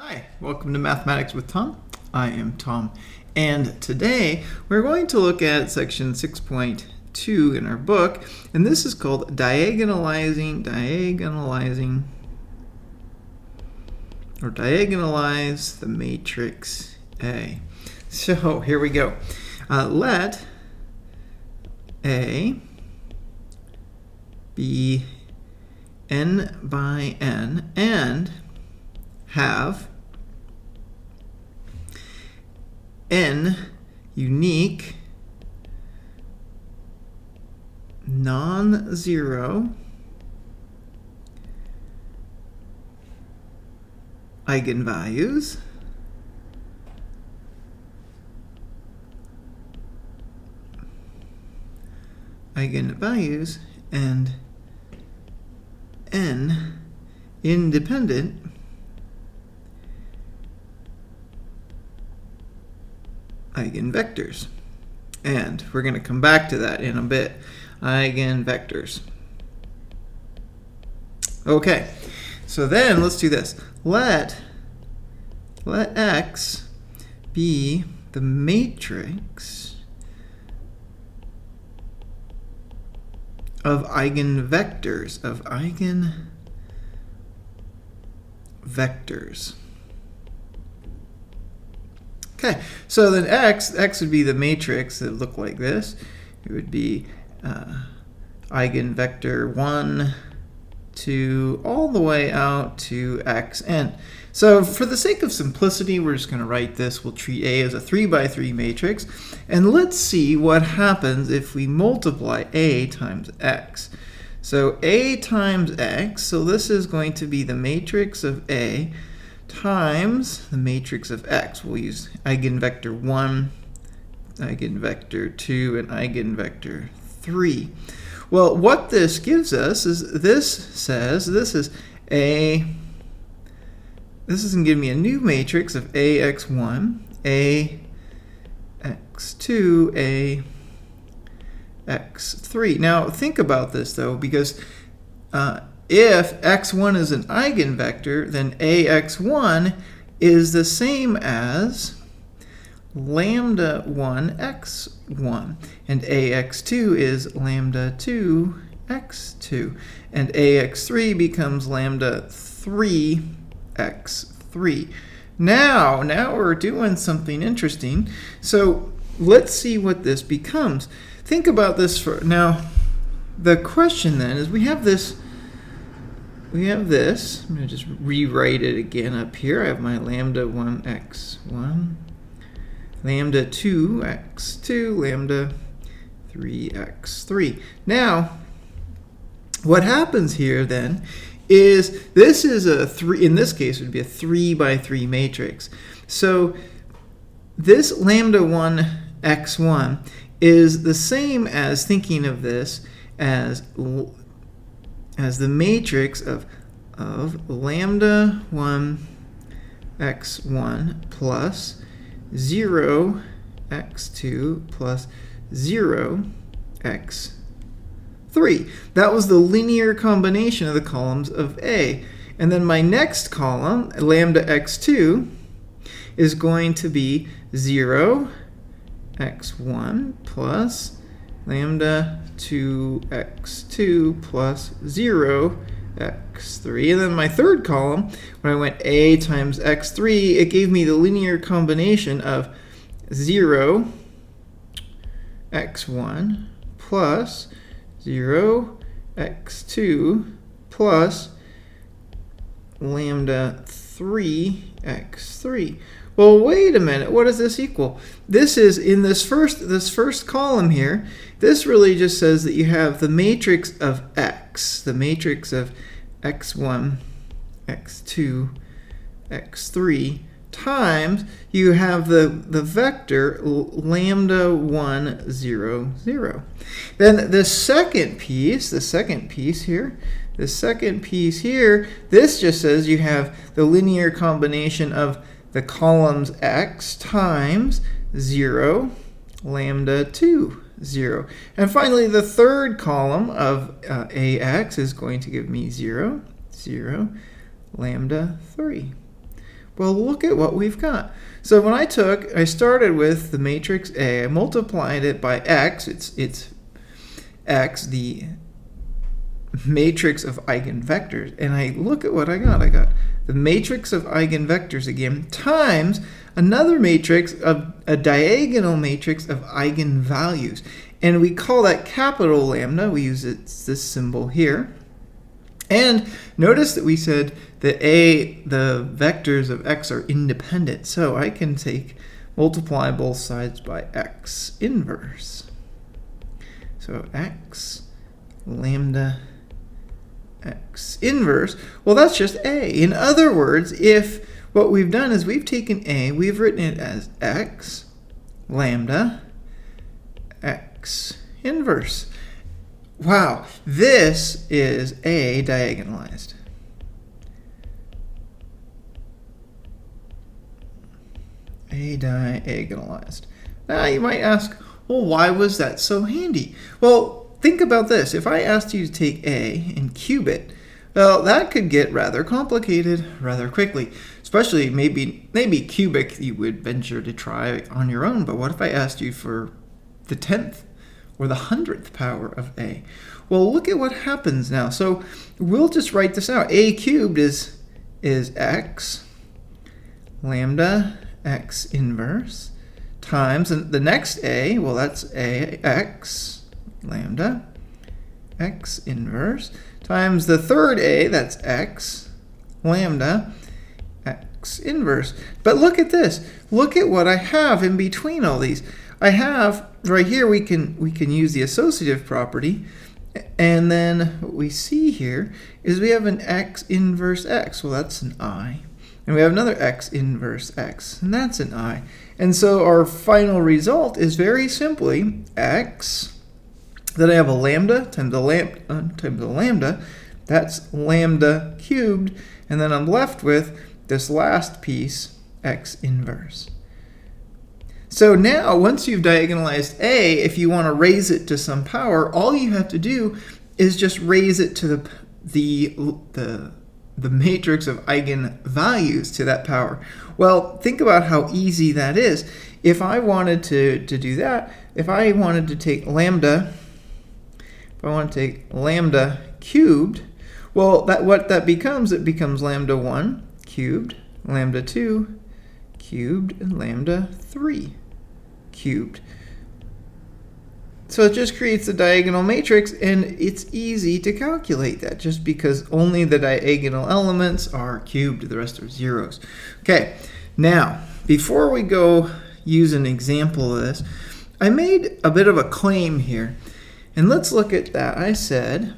Hi, welcome to Mathematics with Tom. I am Tom, and today we're going to look at section 6.2 in our book, and this is called diagonalizing, or diagonalize the matrix A. So here we go. Let A be n by n and have n unique non-zero eigenvalues and n independent eigenvectors. And we're going to come back to that in a bit. Eigenvectors. Okay, so then let's do this. Let X be the matrix of eigenvectors, Okay, so then X would be the matrix that would look like this. It would be eigenvector 1, 2, all the way out to xn. So for the sake of simplicity, we're just going to write this. We'll treat A as a 3 by 3 matrix. And let's see what happens if we multiply A times X. So A times X, so this is going to be the matrix of A times the matrix of X. We'll use eigenvector 1, eigenvector 2, and eigenvector 3. Well, what this gives us is this is this is going to give me a new matrix of AX1, AX2, AX3. Now think about this though, because if x1 is an eigenvector, then ax1 is the same as lambda 1 x1, and ax2 is lambda 2 x2, and ax3 becomes lambda 3 x3. Now we're doing something interesting. So let's see what this becomes. Think about this for now. The question then is, we have this. I'm going to just rewrite it again up here. I have my lambda 1 x1, lambda 2 x2, lambda 3 x3. Now, what happens here then is this is a 3, in this case it would be a 3 by 3 matrix. So this lambda 1 x1 is the same as thinking of this as the matrix of lambda 1 x1 plus 0 x2 plus 0 x3. That was the linear combination of the columns of A. And then my next column, lambda x2, is going to be 0 x1 plus lambda 2x2 plus 0 x3. And then my third column, when I went A times x3, it gave me the linear combination of 0 x1 plus 0 x2 plus lambda 3 x3. Well, wait a minute. What does this equal? This is in this first column here. This really just says that you have the matrix of X, the matrix of x1, x2, x3 times you have the vector lambda 1, 0, 0. Then the second piece here, this just says you have the linear combination of the columns x times 0, lambda 2, 0. And finally, the third column of AX is going to give me 0, 0, lambda 3. Well, look at what we've got. So when I started with the matrix A, I multiplied it by x. It's x, the matrix of eigenvectors, and I look at what I got. I got the matrix of eigenvectors again times another matrix of a diagonal matrix of eigenvalues, and we call that capital lambda. We use this symbol here. And notice that we said that the vectors of x are independent. So I can multiply both sides by x inverse. So x lambda x inverse. Well, that's just a. In other words, if what we've done is we've taken a, we've written it as x lambda x inverse. Wow, this is a diagonalized. A diagonalized. Now you might ask, well, why was that so handy? Well, think about this. If I asked you to take a and cube it, well, that could get rather complicated rather quickly. Especially maybe cubic you would venture to try on your own, but what if I asked you for the 10th? Or the 100th power of a? Well, look at what happens now. So we'll just write this out. A cubed is x lambda x inverse times, and the next a, well, that's a x lambda x inverse times the third a, that's x lambda x inverse. But look at this. Look at what I have in between all these. I have right here, we can use the associative property, and then what we see here is we have an x inverse x. Well, that's an I. And we have another x inverse x, and that's an I. And so our final result is very simply x, then I have a lambda times the lambda, that's lambda cubed, and then I'm left with this last piece, x inverse. So now, once you've diagonalized a, if you want to raise it to some power, all you have to do is just raise it to the matrix of eigenvalues to that power. Well, think about how easy that is. If I wanted to do that, if I wanted to take lambda cubed, well, what that becomes, it becomes lambda 1 cubed, lambda 2 cubed, and lambda 3 cubed. So it just creates a diagonal matrix, and it's easy to calculate that just because only the diagonal elements are cubed, the rest are zeros. Okay, now before we go use an example of this, I made a bit of a claim here, and let's look at that. I said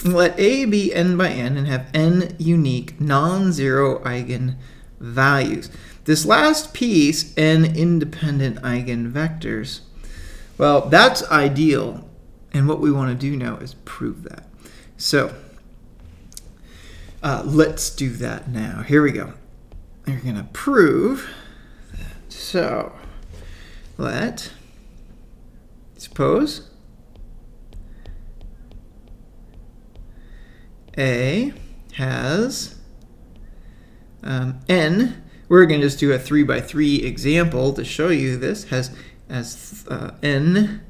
let A be n by n and have n unique non-zero eigenvalues. This last piece, n independent eigenvectors, well, that's ideal, and what we want to do now is prove that. So let's do that now. Here we go. We're going to prove that. So suppose A has n. We're going to just do a 3 by 3 example to show you this. Has n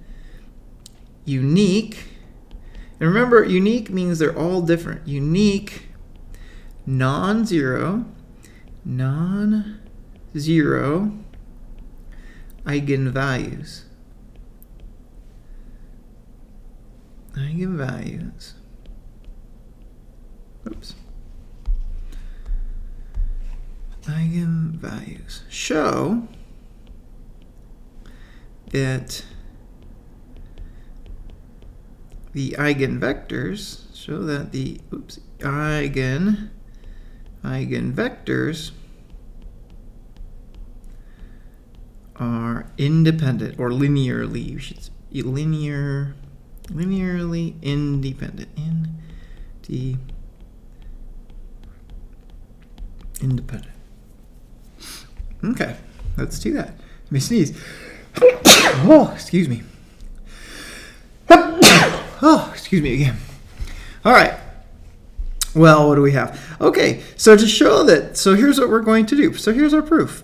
unique. And remember, unique means they're all different. Unique, non-zero eigenvalues. Oops. Eigenvalues show that the eigenvectors eigenvectors are independent, or linearly, you should say, linearly independent. Independent. Okay, let's do that. Let me sneeze. Oh, excuse me. Oh, excuse me again. All right. Well, what do we have? Okay, so to show that, so here's what we're going to do. So here's our proof.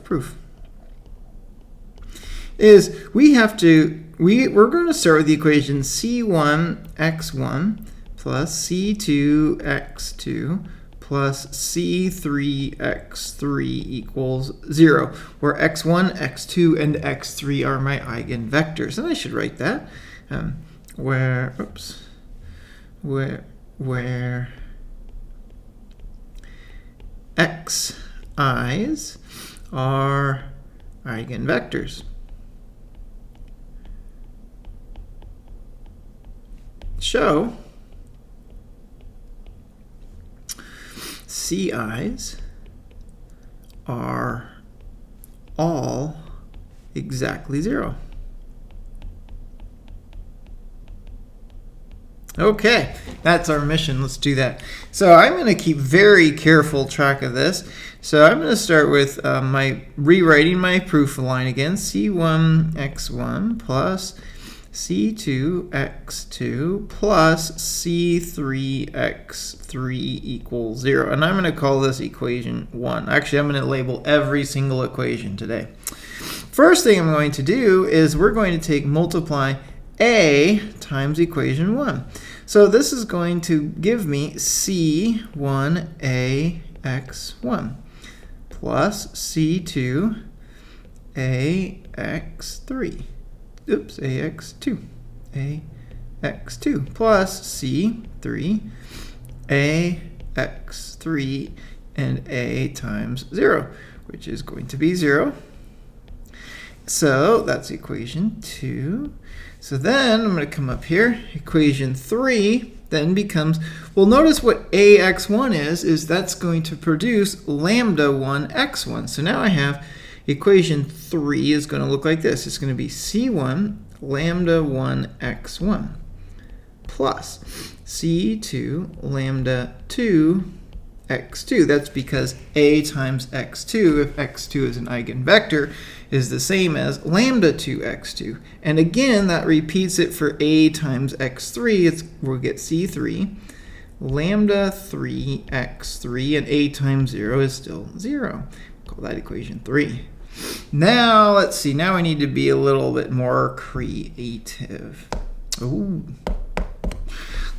Is we're going to start with the equation c1x1 plus c2x2 plus c3x3 equals 0, where x1, x2, and x3 are my eigenvectors. And I should write that where xi's are eigenvectors. Show ci's are all exactly 0. Okay, that's our mission. Let's do that. So I'm going to keep very careful track of this. So I'm going to start with rewriting my proof line again. c1x1 plus c2x2 plus c3x3 equals 0. And I'm going to call this equation 1. Actually, I'm going to label every single equation today. First thing I'm going to do is we're going to multiply a times equation 1. So this is going to give me c1ax1 plus c2ax3. Oops, ax2 plus c3ax3 and a times 0, which is going to be 0. So that's equation 2. So then I'm going to come up here. Equation 3 then becomes, well, notice what ax1 is that's going to produce lambda 1 x1. So now I have equation 3 is going to look like this. It's going to be c1 lambda 1 x1 plus c2 lambda 2 x2. That's because a times x2, if x2 is an eigenvector, is the same as lambda 2 x2. And again, that repeats it for a times x3. We'll get c3 lambda 3 x3, and a times 0 is still 0. We'll call that equation 3. Now, let's see. Now we need to be a little bit more creative. Ooh.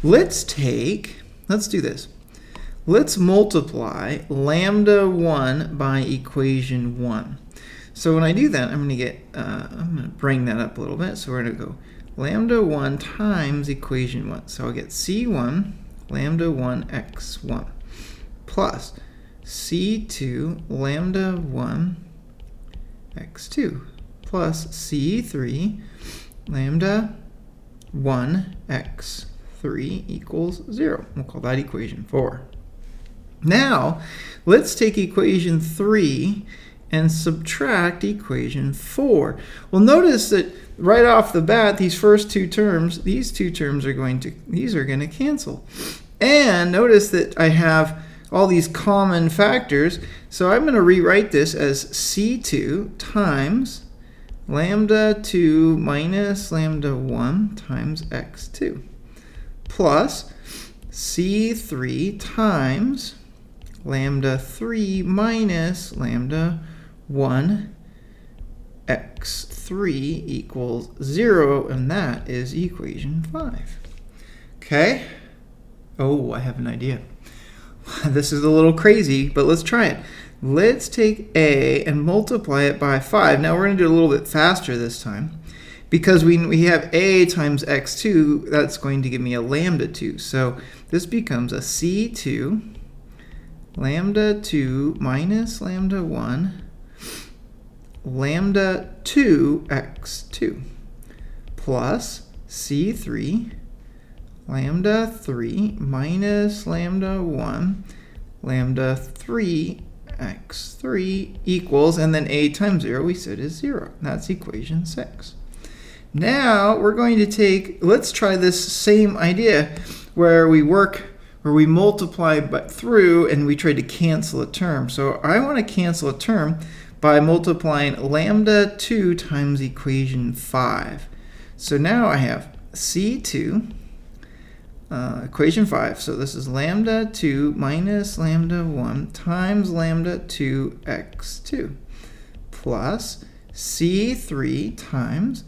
Let's do this. Let's multiply lambda 1 by equation 1. So when I do that, I'm going to bring that up a little bit. So we're going to go lambda 1 times equation 1. So I'll get c1 lambda 1 x1 plus c2 lambda 1 x2 plus c3 lambda 1 x3 equals 0. We'll call that equation 4. Now, let's take equation 3 and subtract equation 4. Well, notice that right off the bat, these first two terms, these are going to cancel. And notice that I have all these common factors. So I'm going to rewrite this as c2 times lambda 2 minus lambda 1 times x2 plus c3 times lambda 3 minus lambda 1 x3 equals 0, and that is equation 5. Okay? Oh, I have an idea. This is a little crazy, but let's try it. Let's take a and multiply it by 5. Now we're going to do it a little bit faster this time. Because we have a times x2, that's going to give me a lambda 2. So this becomes a c2 lambda 2 minus lambda 1 lambda 2 x2 plus c3 lambda 3 minus lambda 1 lambda 3 x3 equals, and then a times 0 we said is 0. That's equation 6. Now we're going to let's try this same idea where we multiply through and we try to cancel a term. So I want to cancel a term by multiplying lambda 2 times equation 5. So now I have c2 equation 5. So this is lambda 2 minus lambda 1 times lambda 2x2 plus c3 times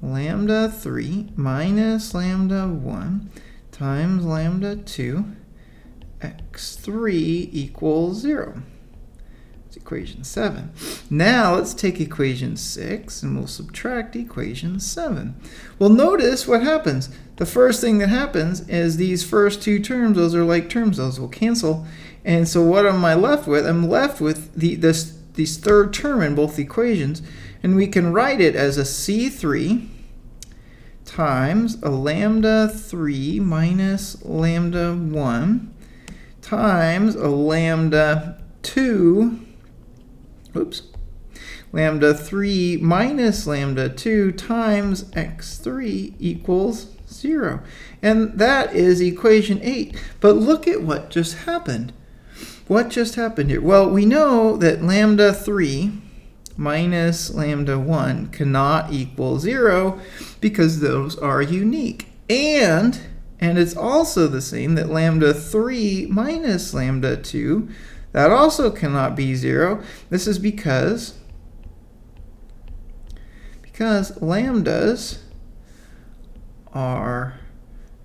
lambda 3 minus lambda 1 times lambda 2 x3 equals 0. It's equation 7. Now let's take equation 6 and we'll subtract equation 7. Well, notice what happens. The first thing that happens is these first two terms, those are like terms, those will cancel. And so what am I left with? I'm left with this third term in both equations, and we can write it as a c3 times a lambda 3 minus lambda 1 times a lambda 2, lambda 3 minus lambda 2 times x3 equals 0. And that is equation 8. But look at what just happened. What just happened here? Well, we know that lambda 3 minus lambda 1 cannot equal 0 because those are unique. And it's also the same that lambda 3 minus lambda 2, that also cannot be 0. This is because lambdas are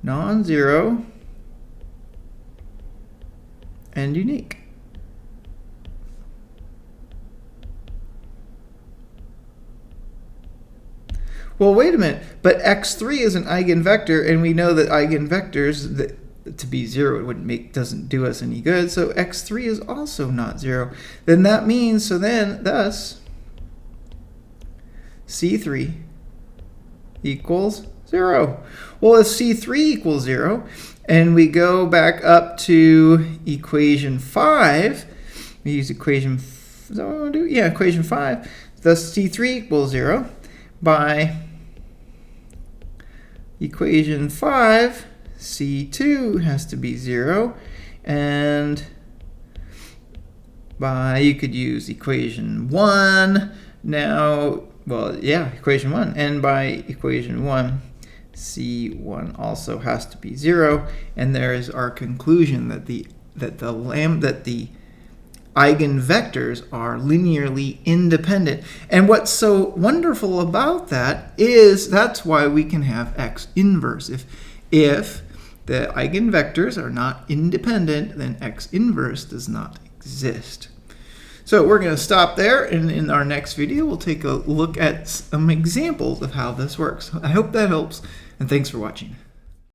non-zero and unique. Well, wait a minute, but x3 is an eigenvector, and we know that eigenvectors, to be 0 doesn't do us any good, so x3 is also not 0. Then that means, thus, c3 equals 0. Well, if c3 equals 0, and we go back up to equation 5, we use equation, is that what I want to do? Yeah, equation 5. Thus, c3 equals 0 by equation 5, c2 has to be 0, and you could use equation 1 now, well, yeah, equation 1, and by equation 1, c1 also has to be 0, and there is our conclusion that the eigenvectors are linearly independent. And what's so wonderful about that is that's why we can have x inverse. If the eigenvectors are not independent, then x inverse does not exist. So we're going to stop there, and in our next video we'll take a look at some examples of how this works. I hope that helps, and thanks for watching.